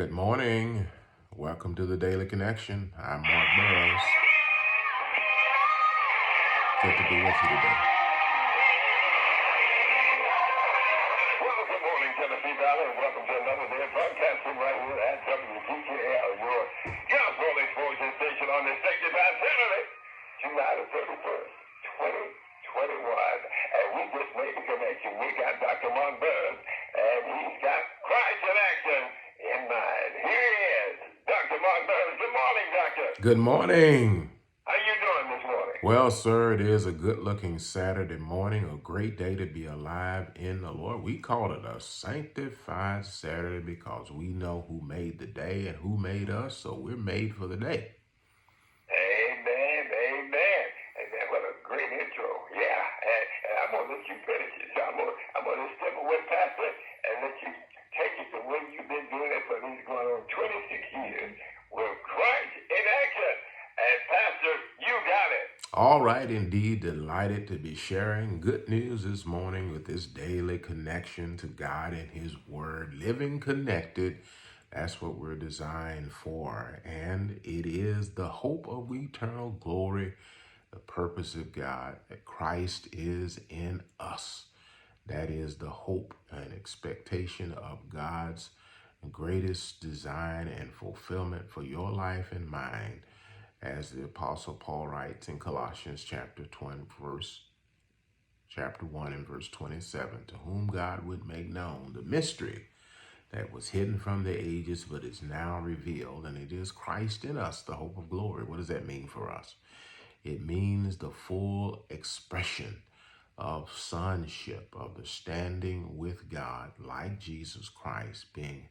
Good morning. Welcome to the Daily Connection. I'm Mark Burrows. Good to be with you today. Well, good morning, Tennessee Valley, and welcome to another day of broadcasting right here at WTKL, your gospel explosion station on this 65 Saturday, July the 31st, 2021. And we just made the connection. We got Dr. Mark Burrows, and he's got Christ in action in mind. Here he is, Dr. Mark Burrows. Good morning, Doctor. Good morning. How you doing this morning? Well, sir, it is a good-looking Saturday morning, a great day to be alive in the Lord. We call it a sanctified Saturday because we know who made the day and who made us, so we're made for the day. Amen, amen. Amen. What a great intro. Yeah. And I'm going to let you finish it. So I'm going to step away, Pastor, and let you take it the way you've been doing it for these going on 26 years with Christ in action. And Pastor, you got it. All right, indeed, delighted to be sharing good news this morning with this daily connection to God and His Word, living connected. That's what we're designed for. And it is the hope of eternal glory, the purpose of God, that Christ is in us. That is the hope and expectation of God's greatest design and fulfillment for your life and mine, as the Apostle Paul writes in Colossians chapter 1 and verse 27, to whom God would make known the mystery that was hidden from the ages but is now revealed, and it is Christ in us, the hope of glory. What does that mean for us? It means the full expression of sonship, of the standing with God like Jesus Christ being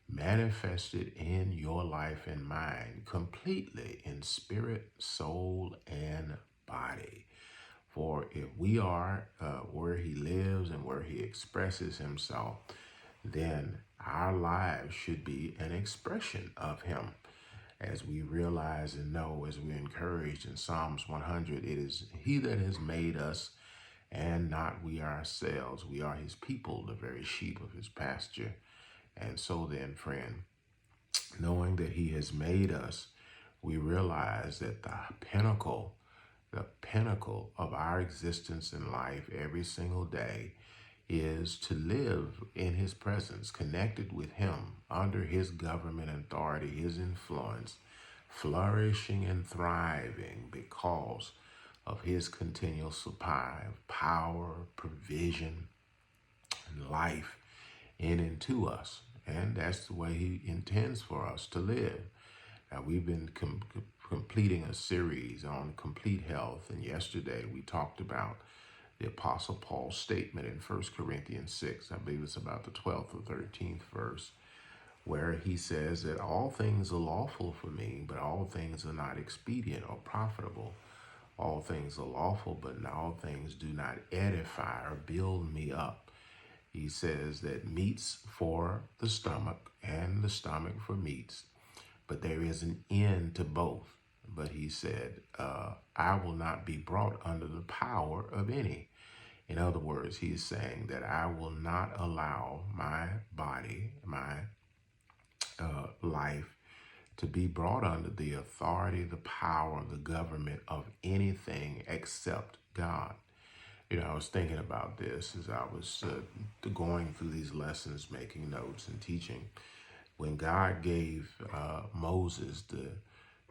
manifested in your life and mine completely in spirit, soul, and body. For if we are where He lives and where He expresses Himself, then our lives should be an expression of Him. As we realize and know, as we're encouraged in Psalms 100, it is He that has made us and not we ourselves. We are His people, the very sheep of His pasture. And so then, friend, knowing that He has made us, we realize that the pinnacle of our existence in life every single day is to live in His presence, connected with Him, under His government and authority, His influence, flourishing and thriving because of His continual supply of power, provision, and life in and to us. And that's the way He intends for us to live. Now, we've been completing a series on complete health, and yesterday we talked about the Apostle Paul's statement in 1 Corinthians 6, I believe it's about the 12th or 13th verse, where he says that all things are lawful for me, but all things are not expedient or profitable. All things are lawful, but all things do not edify or build me up. He says that meats for the stomach and the stomach for meats, but there is an end to both. But he said, I will not be brought under the power of any. In other words, he's saying that I will not allow my body, my life, to be brought under the authority, the power, the government of anything except God. You know, I was thinking about this as I was going through these lessons, making notes and teaching. When God gave Moses the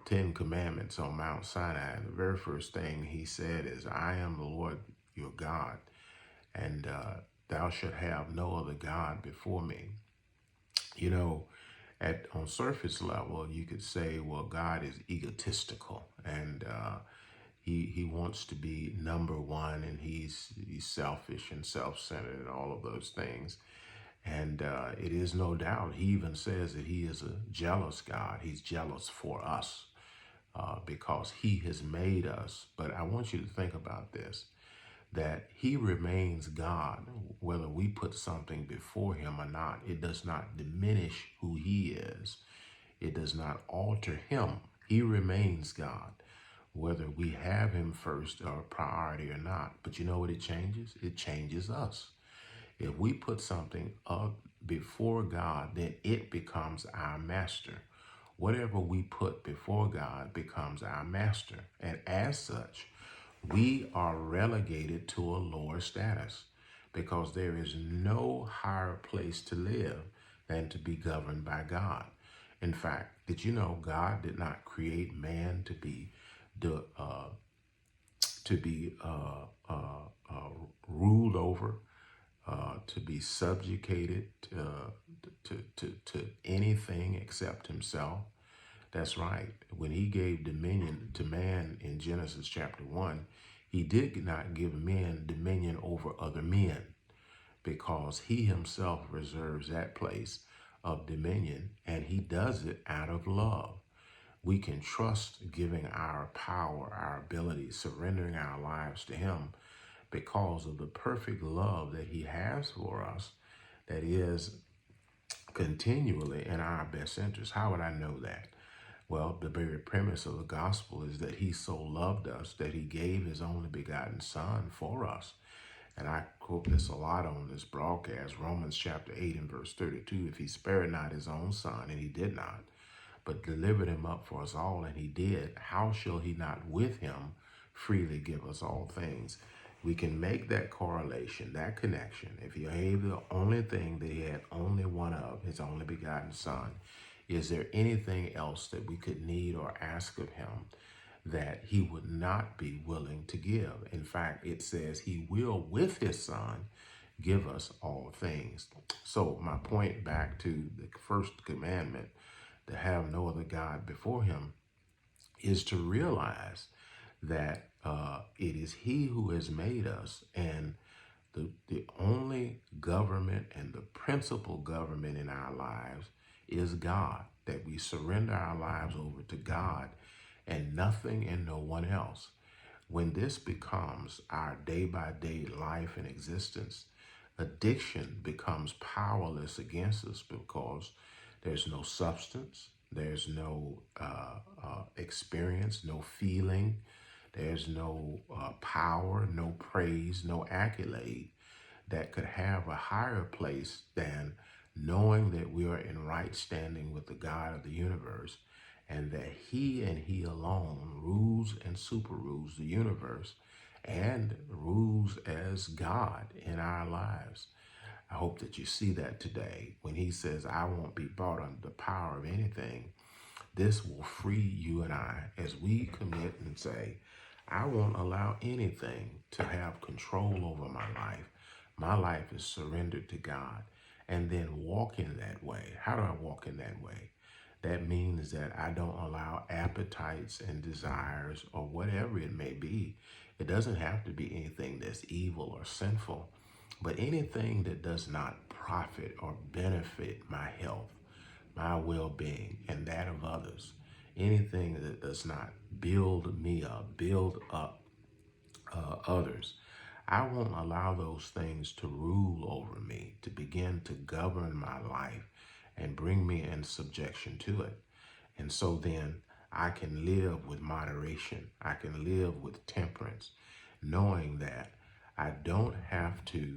10 Commandments on Mount Sinai, the very first thing He said is, I am the Lord your God, and thou shalt have no other God before me. You know, on surface level, you could say, well, God is egotistical, and he wants to be number one, and he's selfish and self-centered and all of those things. And it is no doubt, He even says that He is a jealous God. He's jealous for us because He has made us. But I want you to think about this, that He remains God, whether we put something before Him or not. It does not diminish who He is. It does not alter Him. He remains God, whether we have Him first or priority or not. But you know what it changes? It changes us. If we put something before God, then it becomes our master. Whatever we put before God becomes our master. And as such, we are relegated to a lower status because there is no higher place to live than to be governed by God. In fact, did you know God did not create man to be the to be ruled over, to be subjugated to anything except himself? That's right. When he gave dominion to man in Genesis chapter 1, he did not give men dominion over other men because he himself reserves that place of dominion, and he does it out of love. We can trust giving our power, our ability, surrendering our lives to him because of the perfect love that he has for us that is continually in our best interest. How would I know that? Well, the very premise of the gospel is that he so loved us that he gave his only begotten son for us. And I quote this a lot on this broadcast, Romans chapter 8 and verse 32. If he spared not his own son, and he did not, but delivered him up for us all, and he did, how shall he not with him freely give us all things? We can make that correlation, that connection. If he gave the only thing that he had only one of, his only begotten son, is there anything else that we could need or ask of him that he would not be willing to give? In fact, it says he will, with his son, give us all things. So my point back to the first commandment, to have no other God before him, is to realize that it is he who has made us, and the only government and the principal government in our lives is God, that we surrender our lives over to God and nothing and no one else. When this becomes our day-by-day life and existence, addiction becomes powerless against us because there's no substance, there's no experience, no feeling, there's no power, no praise, no accolade that could have a higher place than knowing that we are in right standing with the God of the universe, and that he and he alone rules and super rules the universe and rules as God in our lives. I hope that you see that today when he says, I won't be brought under the power of anything. This will free you and I as we commit and say, I won't allow anything to have control over my life. My life is surrendered to God. And then walk in that way. How do I walk in that way? That means that I don't allow appetites and desires or whatever it may be. It doesn't have to be anything that's evil or sinful, but anything that does not profit or benefit my health, my well-being, and that of others. Anything that does not build me up, build up others. I won't allow those things to rule over me, to begin to govern my life and bring me in subjection to it. And so then I can live with moderation. I can live with temperance, knowing that I don't have to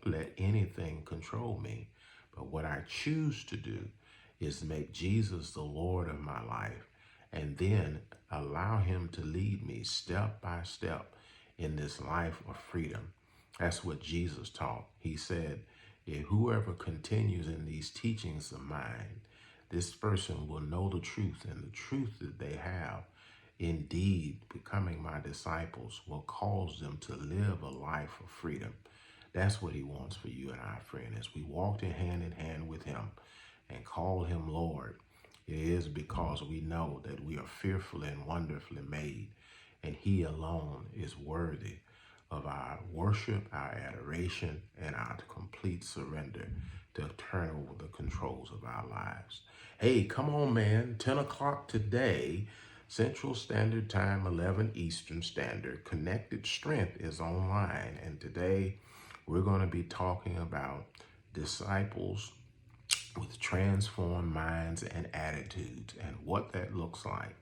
let anything control me. But what I choose to do is make Jesus the Lord of my life, and then allow him to lead me step by step in this life of freedom. That's what Jesus taught. He said, if whoever continues in these teachings of mine, this person will know the truth, and the truth that they have, indeed, becoming my disciples, will cause them to live a life of freedom. That's what he wants for you and I, friend, as we walked in hand with him and call him Lord. It is because we know that we are fearfully and wonderfully made, and he alone is worthy of our worship, our adoration, and our complete surrender to turn over the controls of our lives. Hey, come on, man. 10 o'clock today, Central Standard Time, 11 Eastern Standard. Connected Strength is online, and today we're going to be talking about disciples with transformed minds and attitudes, and what that looks like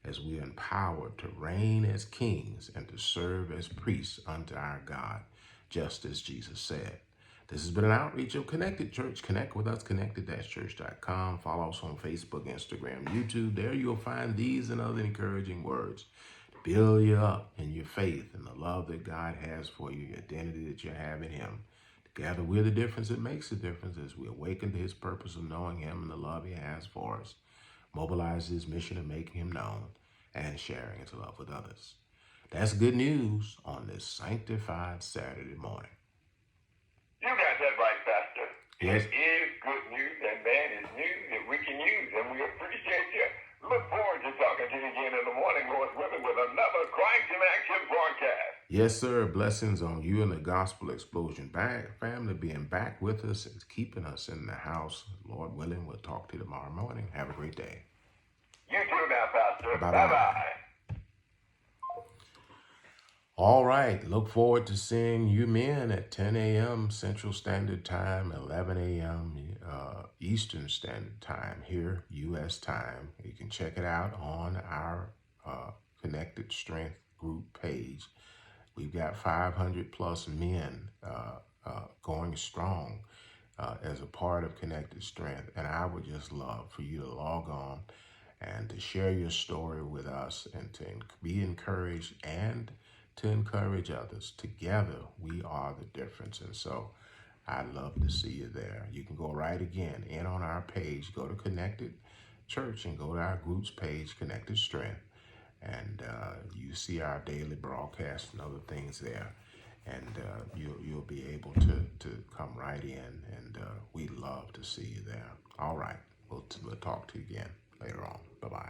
as we are empowered to reign as kings and to serve as priests unto our God, just as Jesus said. This has been an outreach of Connected Church. Connect with us, connected-church.com. Follow us on Facebook, Instagram, YouTube. There you'll find these and other encouraging words to build you up in your faith and the love that God has for you, your identity that you have in him. Together, we're the difference that makes the difference as we awaken to his purpose of knowing him and the love he has for us, mobilize his mission of making him known, and sharing his love with others. That's good news on this sanctified Saturday morning. You got that right, Pastor. Yes. It is good news, and man, it's news that we can use, and we appreciate you. Look forward to talking to you again in the morning, Lord's willing, with another Christ in Action broadcast. Yes, sir. Blessings on you and the Gospel Explosion family being back with us and keeping us in the house. Lord willing, we'll talk to you tomorrow morning. Have a great day. You too now, Pastor. Bye-bye. Bye-bye. All right. Look forward to seeing you men at 10 a.m. Central Standard Time, 11 a.m. Eastern Standard Time here, U.S. time. You can check it out on our Connected Strength group page. We've got 500 plus men going strong as a part of Connected Strength. And I would just love for you to log on and to share your story with us and to be encouraged and to encourage others. Together, we are the difference. And so I'd love to see you there. You can go right again in on our page, go to Connected Church and go to our group's page, Connected Strength. And you see our daily broadcast and other things there. And you'll be able to come right in. And we'd love to see you there. All right. We'll talk to you again later on. Bye-bye.